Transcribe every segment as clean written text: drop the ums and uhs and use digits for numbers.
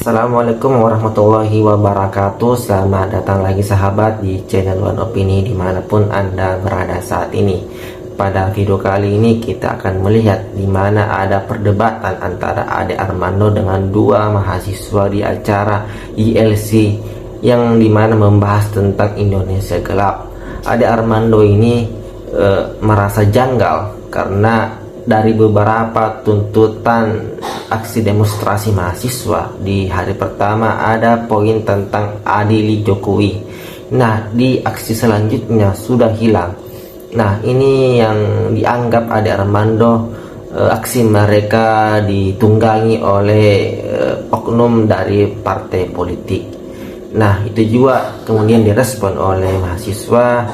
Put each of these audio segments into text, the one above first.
Assalamualaikum warahmatullahi wabarakatuh. Selamat datang lagi sahabat di channel One Opini dimanapun Anda berada saat ini. Pada video kali ini kita akan melihat di mana ada perdebatan antara Ade Armando dengan dua mahasiswa di acara ILC yang dimana membahas tentang Indonesia gelap. Ade Armando ini merasa janggal karena dari beberapa tuntutan aksi demonstrasi mahasiswa di hari pertama ada poin tentang adili Jokowi. Nah, di aksi selanjutnya sudah hilang. Nah, ini yang dianggap Ade Armando aksi mereka ditunggangi oleh oknum dari partai politik. Nah, itu juga kemudian direspon oleh mahasiswa,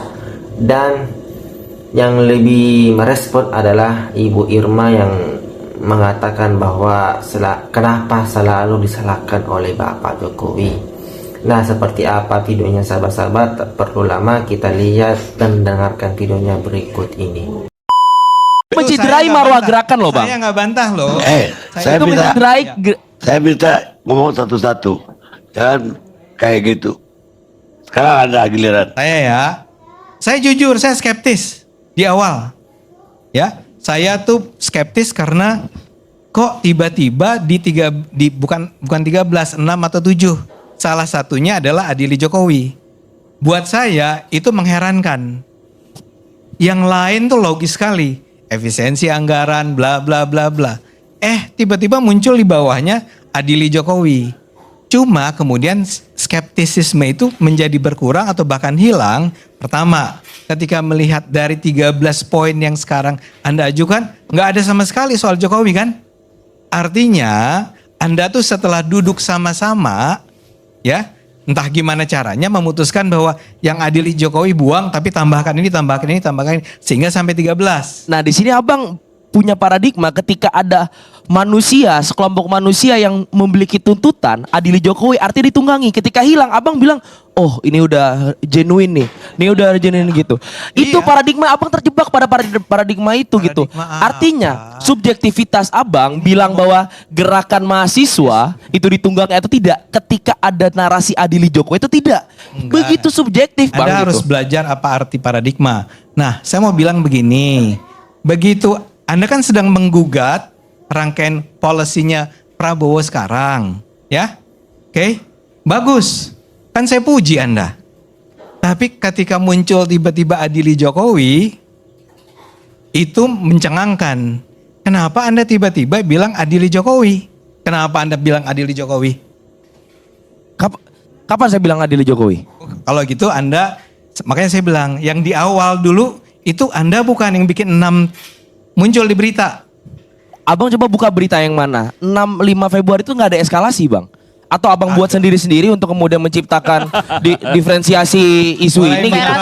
dan yang lebih merespon adalah Ibu Irma yang mengatakan bahwa kenapa selalu disalahkan oleh Bapak Jokowi. Nah, seperti apa videonya sahabat-sahabat? Tak perlu lama, kita lihat dan dengarkan videonya berikut ini. Menciderai marwah gerakan loh, Bang. Saya nggak bantah loh. Saya minta ngomong satu-satu, jangan kayak gitu. Sekarang ada giliran. Saya jujur, saya skeptis di awal. Ya, saya tuh skeptis karena kok tiba-tiba bukan 13, 6 atau 7. Salah satunya adalah adili Jokowi. Buat saya itu mengherankan. Yang lain tuh logis sekali, efisiensi anggaran, bla bla bla bla. Tiba-tiba muncul di bawahnya adili Jokowi. Cuma kemudian skeptisisme itu menjadi berkurang atau bahkan hilang. Pertama, ketika melihat dari 13 poin yang sekarang Anda ajukan, nggak ada sama sekali soal Jokowi kan? Artinya Anda tuh setelah duduk sama-sama, ya, entah gimana caranya memutuskan bahwa yang adili Jokowi buang, tapi tambahkan ini, tambahkan ini, tambahkan ini, sehingga sampai 13. Nah, di sini Abang punya paradigma ketika ada manusia, sekelompok manusia yang memiliki tuntutan adili Jokowi artinya ditunggangi. Ketika hilang, Abang bilang, oh ini udah genuine nih, ini udah genuine gitu. Itu paradigma Abang terjebak pada paradigma itu gitu. Artinya subjektivitas Abang bilang bahwa gerakan mahasiswa itu ditunggangi atau tidak ketika ada narasi adili Jokowi itu tidak. Begitu subjektif, Bang. Anda harus belajar apa arti paradigma. Nah, saya mau bilang begini, begitu Anda kan sedang menggugat rangkaian polisinya Prabowo sekarang, ya? Oke, bagus. Kan saya puji Anda. Tapi ketika muncul tiba-tiba adili Jokowi, itu mencengangkan. Kenapa Anda tiba-tiba bilang adili Jokowi? Kenapa Anda bilang adili Jokowi? Kapan saya bilang adili Jokowi? Kalau gitu Anda, makanya saya bilang, yang di awal dulu itu Anda bukan yang bikin 6 muncul di berita. Abang coba buka berita yang mana? 5 Februari itu nggak ada eskalasi, Bang? Atau Abang buat sendiri-sendiri untuk kemudian menciptakan diferensiasi isu ini gitu?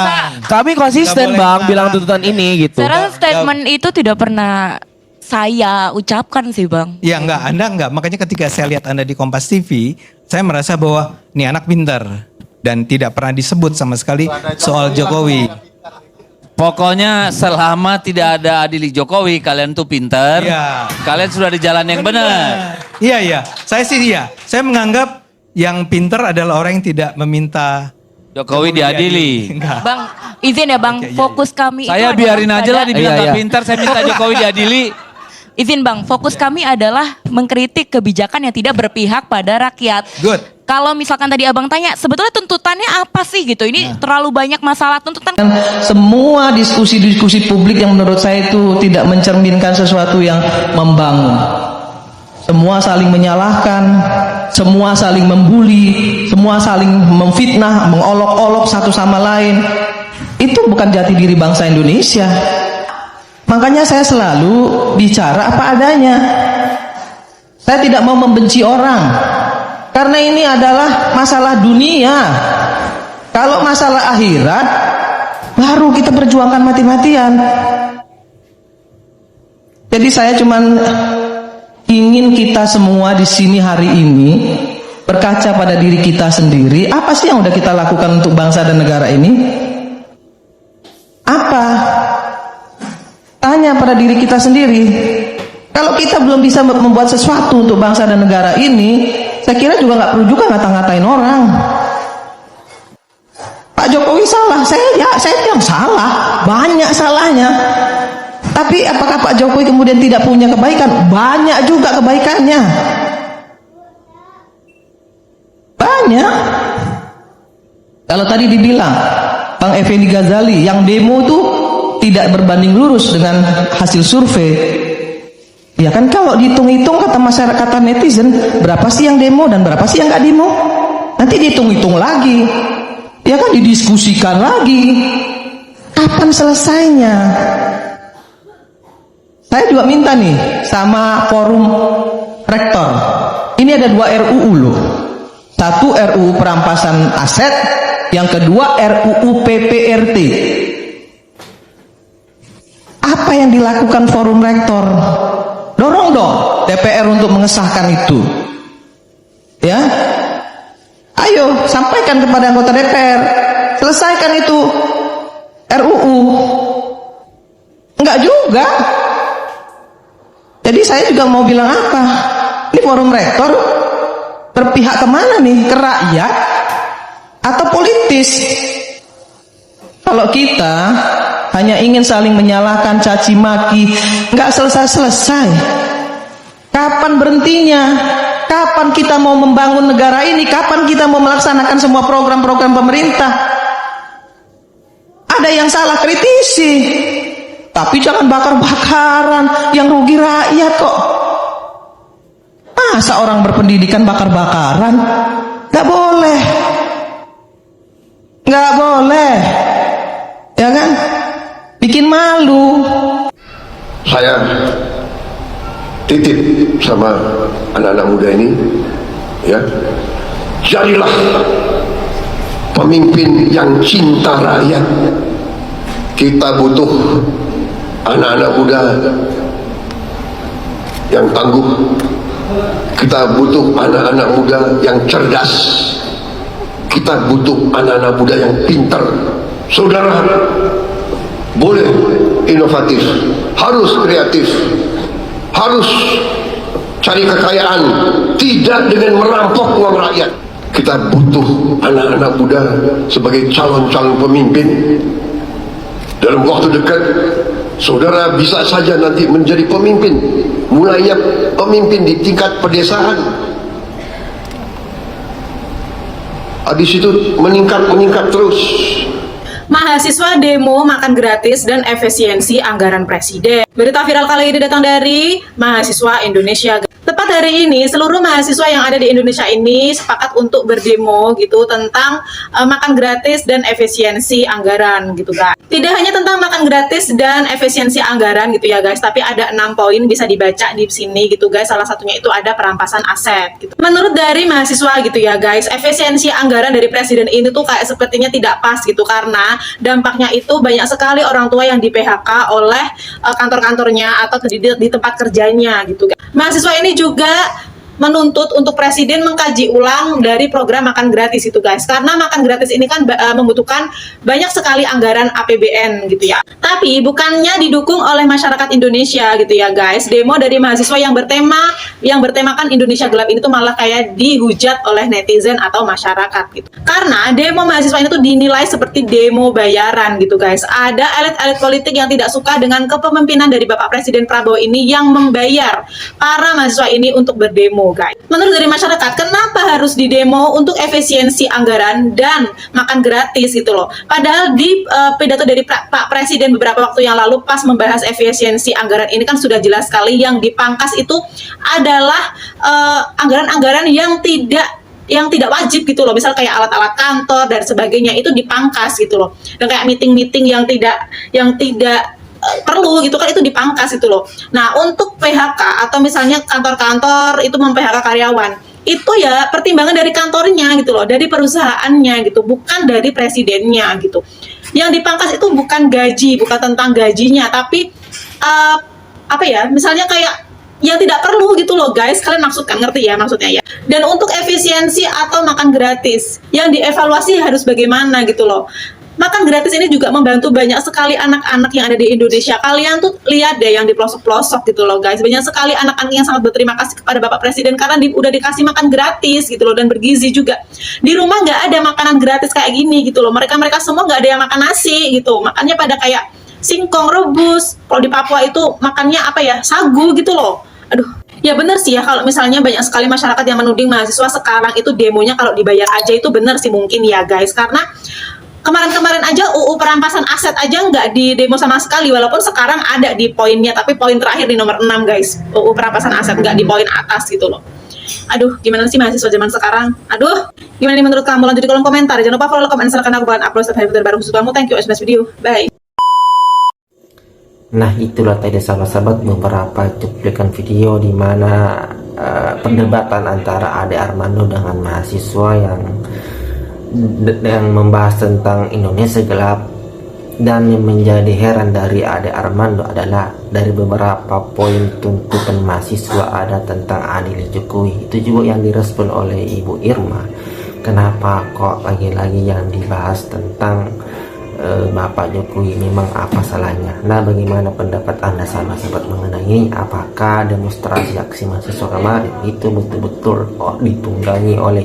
Kami konsisten, Bang, bilang tuntutan ini gitu. Saya rasa statement itu tidak pernah saya ucapkan sih, Bang. Ya Anda enggak. Makanya ketika saya lihat Anda di Kompas TV, saya merasa bahwa ini anak pintar dan tidak pernah disebut sama sekali soal Jokowi. Pokoknya selama tidak ada adili Jokowi, kalian tuh pinter. Iya. Kalian sudah di jalan yang benar. Iya. Saya sih iya. Saya menganggap yang pinter adalah orang yang tidak meminta Jokowi diadili. Enggak. Bang, izin ya, Bang. Fokus kami Saya itu biarin adalah aja lah pada- dibilang gak pintar, saya minta Jokowi diadili. Izin, Bang. Fokus kami adalah mengkritik kebijakan yang tidak berpihak pada rakyat. Good. Kalau misalkan tadi Abang tanya, sebetulnya tuntutannya apa sih gitu? Ini terlalu banyak masalah tuntutan. Semua diskusi-diskusi publik yang menurut saya itu tidak mencerminkan sesuatu yang membangun. Semua saling menyalahkan, semua saling membuli, semua saling memfitnah, mengolok-olok satu sama lain. Itu bukan jati diri bangsa Indonesia. Makanya saya selalu bicara apa adanya. Saya tidak mau membenci orang, karena ini adalah masalah dunia. Kalau masalah akhirat, baru kita perjuangkan mati-matian. Jadi saya cuman ingin kita semua di sini hari ini berkaca pada diri kita sendiri. Apa sih yang udah kita lakukan untuk bangsa dan negara ini? Apa? Tanya pada diri kita sendiri. Kalau kita belum bisa membuat sesuatu untuk bangsa dan negara ini, Saya kira juga nggak perlu juga ngata-ngatain orang. Pak Jokowi salah, saya yang salah, banyak salahnya. Tapi apakah Pak Jokowi kemudian tidak punya kebaikan? Banyak juga kebaikannya. Banyak. Kalau tadi dibilang Bang Effendi Ghazali yang demo tuh tidak berbanding lurus dengan hasil survei. Ya kan, kalau dihitung-hitung kata masyarakat, kata netizen, berapa sih yang demo dan berapa sih yang nggak demo? Nanti dihitung-hitung lagi. Ya kan, didiskusikan lagi. Kapan selesainya? Saya juga minta nih sama forum rektor. Ini ada 2 RUU loh. Satu RUU perampasan aset, yang kedua RUU PPRT. Apa yang dilakukan forum rektor? Dorong dong DPR untuk mengesahkan itu. Ya. Ayo sampaikan kepada anggota DPR, selesaikan itu RUU. Enggak juga. Jadi saya juga mau bilang apa? Ini forum rektor berpihak kemana nih? Ke rakyat atau politis? Kalau kita hanya ingin saling menyalahkan, caci maki, nggak selesai-selesai. Kapan berhentinya? Kapan kita mau membangun negara ini? Kapan kita mau melaksanakan semua program-program pemerintah? Ada yang salah, kritisi. Tapi jangan bakar-bakaran, yang rugi rakyat kok. Masa orang berpendidikan bakar-bakaran? Nggak boleh. Nggak boleh. Ya kan? Bikin malu. Saya titip sama anak-anak muda ini, ya, jadilah pemimpin yang cinta rakyat. Kita butuh anak-anak muda yang tangguh. Kita butuh anak-anak muda yang cerdas. Kita butuh anak-anak muda yang pintar. Saudara, boleh inovatif, harus kreatif, harus cari kekayaan, tidak dengan merampok uang rakyat. Kita butuh anak-anak muda sebagai calon-calon pemimpin. Dalam waktu dekat, saudara bisa saja nanti menjadi pemimpin, mulainya pemimpin di tingkat pedesaan, habis itu meningkat terus. Mahasiswa demo makan gratis dan efisiensi anggaran presiden. Berita viral kali ini datang dari mahasiswa Indonesia. Tepat hari ini, seluruh mahasiswa yang ada di Indonesia ini sepakat untuk berdemo gitu tentang makan gratis dan efisiensi anggaran gitu guys. Tidak hanya tentang makan gratis dan efisiensi anggaran gitu ya guys, tapi ada 6 poin bisa dibaca di sini gitu guys. Salah satunya itu ada perampasan aset gitu. Menurut dari mahasiswa gitu ya guys, efisiensi anggaran dari presiden ini tuh kayak sepertinya tidak pas gitu, karena dampaknya itu banyak sekali orang tua yang di PHK oleh kantor-kantornya atau di tempat kerjanya gitu guys. Mahasiswa ini juga menuntut untuk presiden mengkaji ulang dari program makan gratis itu guys, karena makan gratis ini kan membutuhkan banyak sekali anggaran APBN gitu ya. Tapi bukannya didukung oleh masyarakat Indonesia gitu ya guys. Demo dari mahasiswa yang bertemakan Indonesia gelap ini tuh malah kayak dihujat oleh netizen atau masyarakat gitu. Karena demo mahasiswa ini tuh dinilai seperti demo bayaran gitu guys. Ada elit-elit politik yang tidak suka dengan kepemimpinan dari Bapak Presiden Prabowo ini yang membayar para mahasiswa ini untuk berdemo guys. Menurut dari masyarakat, kenapa harus didemo untuk efisiensi anggaran dan makan gratis gitu loh. Padahal di pidato dari Pak Presiden beberapa waktu yang lalu pas membahas efisiensi anggaran ini kan sudah jelas sekali yang dipangkas itu adalah anggaran-anggaran yang tidak wajib gitu loh. Misal kayak alat-alat kantor dan sebagainya itu dipangkas gitu loh. Dan kayak meeting-meeting yang tidak perlu gitu kan itu dipangkas itu loh. Nah, untuk PHK atau misalnya kantor-kantor itu mem-PHK karyawan, itu ya pertimbangan dari kantornya gitu loh, dari perusahaannya gitu, bukan dari presidennya gitu. Yang dipangkas itu bukan gaji, bukan tentang gajinya, tapi misalnya kayak yang tidak perlu gitu loh guys. Kalian ngerti ya maksudnya ya. Dan untuk efisiensi atau makan gratis, yang dievaluasi harus bagaimana gitu loh. Makan gratis ini juga membantu banyak sekali anak-anak yang ada di Indonesia. Kalian tuh lihat deh yang di pelosok-pelosok gitu loh guys. Banyak sekali anak-anak yang sangat berterima kasih kepada Bapak Presiden karena udah dikasih makan gratis gitu loh, dan bergizi juga. Di rumah nggak ada makanan gratis kayak gini gitu loh. Mereka semua nggak ada yang makan nasi gitu. Makannya pada kayak singkong rebus. Kalau di Papua itu makannya apa ya? Sagu gitu loh. Aduh, ya bener sih ya kalau misalnya banyak sekali masyarakat yang menuding mahasiswa sekarang itu demonya kalau dibayar aja, itu bener sih mungkin ya guys. Karena kemarin-kemarin aja UU perampasan aset aja nggak di demo sama sekali, walaupun sekarang ada di poinnya, tapi poin terakhir di nomor 6 guys, UU perampasan aset, nggak di poin atas gitu loh. Aduh, gimana sih mahasiswa zaman sekarang? Aduh, gimana nih menurut kamu? Lanjut di kolom komentar. Jangan lupa follow, komen, sertakan aku bakal upload setiap hari terbaru khusus kamu. Thank you, next video. Bye. Nah, itulah tadi sahabat-sahabat beberapa cuplikan video di mana perdebatan antara Ade Armando dengan mahasiswa yang membahas tentang Indonesia gelap. Dan yang menjadi heran dari Ade Armando adalah dari beberapa poin tuntutan mahasiswa ada tentang adili Jokowi. Itu juga yang direspon oleh Ibu Irma. Kenapa kok lagi-lagi yang dibahas tentang Bapak Jokowi, memang apa salahnya? Nah, bagaimana pendapat Anda sahabat-sahabat mengenai ini? Apakah demonstrasi aksi mahasiswa kemarin itu betul-betul ditunggangi oleh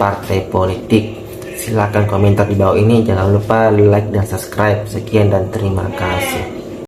partai politik? Silahkan komentar di bawah ini. Jangan lupa like dan subscribe. Sekian dan terima kasih.